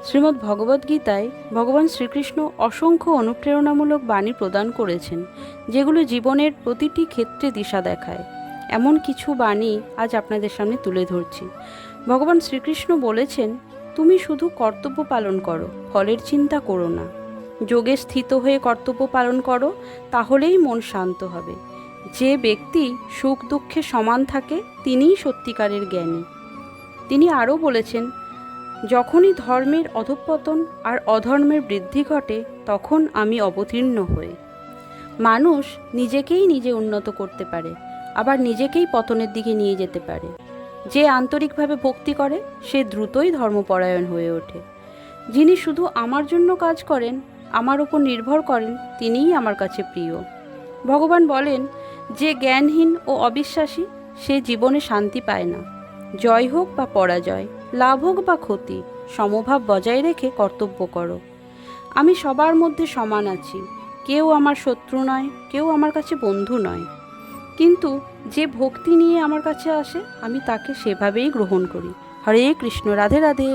শ্রীমদ্ ভগবদ্গীতায় ভগবান শ্রীকৃষ্ণ অসংখ্য অনুপ্রেরণামূলক বাণী প্রদান করেছেন, যেগুলো জীবনের প্রতিটি ক্ষেত্রে দিশা দেখায়। এমন কিছু বাণী আজ আপনাদের সামনে তুলে ধরছি। ভগবান শ্রীকৃষ্ণ বলেছেন, তুমি শুধু কর্তব্য পালন করো, ফলের চিন্তা করো না। যোগে স্থিত হয়ে কর্তব্য পালন করো, তাহলেই মন শান্ত হবে। যে ব্যক্তি সুখ দুঃখে সমান থাকে, তিনিই সত্যিকারের জ্ঞানী। তিনি আরও বলেছেন, যখনই ধর্মের অধঃপতন আর অধর্মের বৃদ্ধি ঘটে, তখন আমি অবতীর্ণ হই। মানুষ নিজেকেই নিজে উন্নত করতে পারে, আবার নিজেকেই পতনের দিকে নিয়ে যেতে পারে। যে আন্তরিকভাবে ভক্তি করে, সে দ্রুতই ধর্মপরায়ণ হয়ে ওঠে। যিনি শুধু আমার জন্য কাজ করেন, আমার উপর নির্ভর করেন, তিনিই আমার কাছে প্রিয়। ভগবান বলেন, যে জ্ঞানহীন ও অবিশ্বাসী, সে জীবনে শান্তি পায় না। জয় হোক বা পরাজয়, লাভ হোক বা ক্ষতি, সমভাব বজায় রেখে কর্তব্য করো। আমি সবার মধ্যে সমান আছি। কেউ আমার শত্রু নয়, কেউ আমার কাছে বন্ধু নয়। কিন্তু যে ভক্তি নিয়ে আমার কাছে আসে, আমি তাকে সেভাবেই গ্রহণ করি। হরে কৃষ্ণ, রাধে রাধে।